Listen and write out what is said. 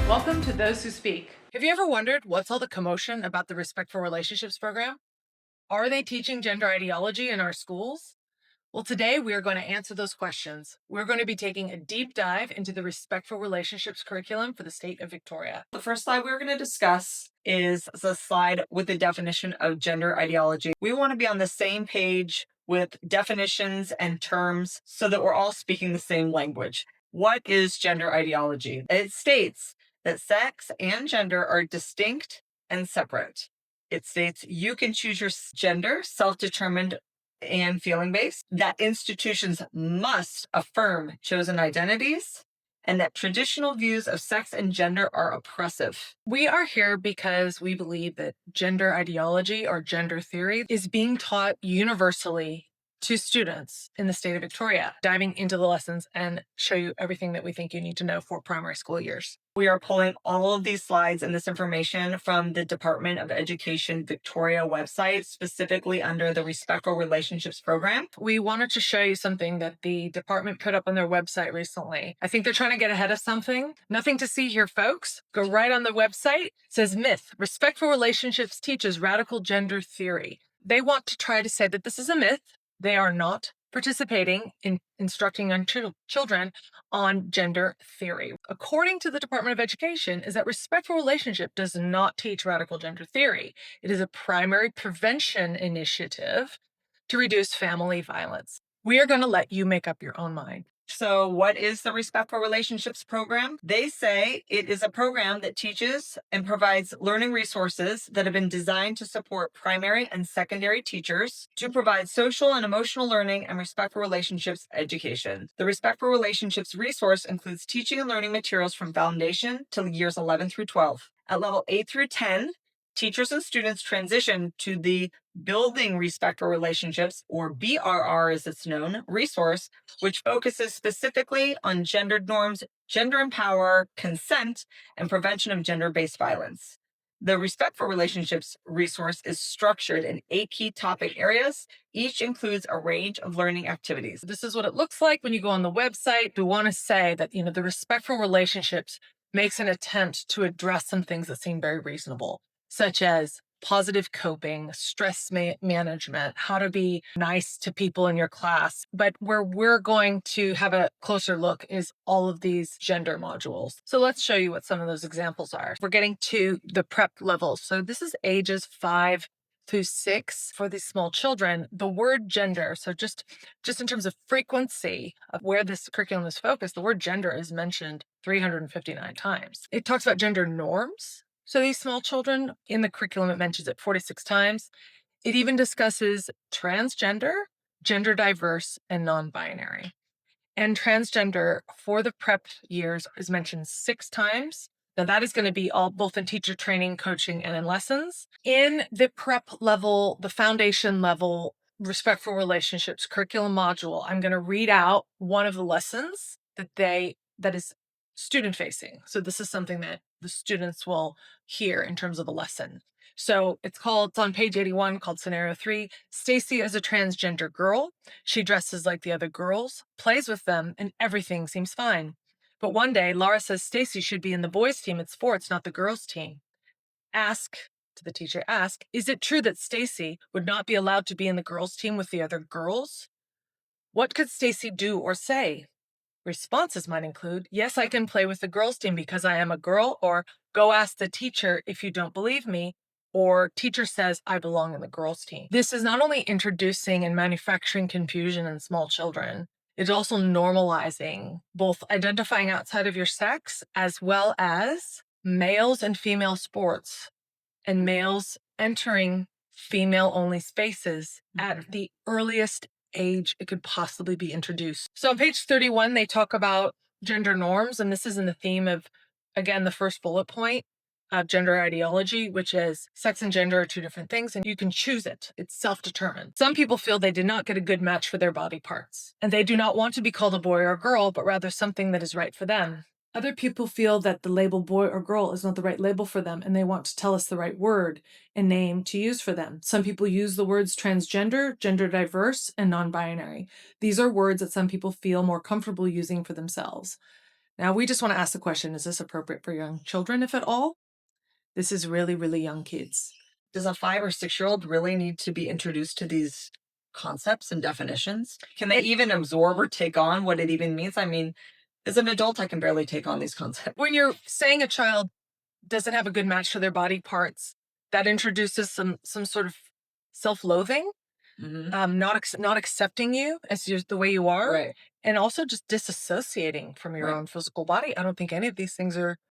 Welcome to Those Who Speak. Have you ever wondered what's all the commotion about the Respectful Relationships program? Are they teaching gender ideology in our schools? Well, today we are going to answer those questions. We're going to be taking a deep dive into the Respectful Relationships curriculum for the state of Victoria. The first slide we're going to discuss is the slide with the definition of gender ideology. We want to be on the same page with definitions and terms so that we're all speaking the same language. What is gender ideology? It states that sex and gender are distinct and separate. It states you can choose your gender, self-determined and feeling based, that institutions must affirm chosen identities, and that traditional views of sex and gender are oppressive. We are here because we believe that gender ideology or gender theory is being taught universally to students in the state of Victoria, diving into the lessons and show you everything that we think you need to know for primary school years. We are pulling all of these slides and this information from the Department of Education Victoria website, specifically under the Respectful Relationships program. We wanted to show you something that the department put up on their website recently. I think they're trying to get ahead of something. Nothing to see here, folks. Go right on the website. It says myth. Respectful Relationships teaches radical gender theory. They want to try to say that this is a myth. They are not participating in instructing young children on gender theory. According to the Department of Education, is that Respectful Relationship does not teach radical gender theory. It is a primary prevention initiative to reduce family violence. We are going to let you make up your own mind. So what is the Respectful Relationships program? They say it is a program that teaches and provides learning resources that have been designed to support primary and secondary teachers to provide social and emotional learning and respectful relationships education. The Respectful Relationships resource includes teaching and learning materials from foundation to years 11 through 12. At level 8 through 10, teachers and students transition to the Building Respectful Relationships, or BRR as it's known, resource, which focuses specifically on gendered norms, gender empower, consent, and prevention of gender-based violence. The Respectful Relationships resource is structured in 8 key topic areas. Each includes a range of learning activities. This is what it looks like when you go on the website. We want to say that, the Respectful Relationships makes an attempt to address some things that seem very reasonable, such as positive coping, stress management, how to be nice to people in your class. But where we're going to have a closer look is all of these gender modules. So let's show you what some of those examples are. We're getting to the prep levels. So this is ages 5 through 6 for these small children. The word gender, so just in terms of frequency of where this curriculum is focused, the word gender is mentioned 359 times. It talks about gender norms. So these small children, in the curriculum, it mentions it 46 times. It even discusses transgender, gender diverse, and non-binary. And transgender for the prep years is mentioned 6 times. Now that is going to be all both in teacher training, coaching, and in lessons. In the prep level, the foundation level, Respectful Relationships curriculum module, I'm going to read out one of the lessons that is student facing. So this is something that the students will hear in terms of a lesson. So it's on page 81, called Scenario 3. Stacy is a transgender girl. She dresses like the other girls, plays with them, and everything seems fine. But one day, Laura says Stacy should be in the boys' team at sports, not the girls' team. To the teacher, is it true that Stacy would not be allowed to be in the girls' team with the other girls? What could Stacy do or say? Responses might include, yes, I can play with the girls' team because I am a girl, or go ask the teacher if you don't believe me, or teacher says I belong in the girls' team. This is not only introducing and manufacturing confusion in small children, it's also normalizing both identifying outside of your sex as well as males and female sports and males entering female-only spaces at the earliest age it could possibly be introduced. So on page 31, they talk about gender norms, and this is in the theme of, again, the first bullet point of gender ideology, which is sex and gender are 2 different things, and you can choose it. It's self-determined. Some people feel they did not get a good match for their body parts, and they do not want to be called a boy or a girl, but rather something that is right for them. Other people feel that the label boy or girl is not the right label for them, and they want to tell us the right word and name to use for them. Some people use the words transgender, gender diverse, and non-binary. These are words that some people feel more comfortable using for themselves. Now, we just want to ask the question, is this appropriate for young children, if at all? This is really, really young kids. Does a 5 or 6-year-old really need to be introduced to these concepts and definitions? Can they even absorb or take on what it even means? I mean, as an adult, I can barely take on these concepts. When you're saying a child doesn't have a good match for their body parts, that introduces some sort of self-loathing, Mhm. not accepting you as the way you are, Right, and also just disassociating from your right. own physical body. I don't think any of these things are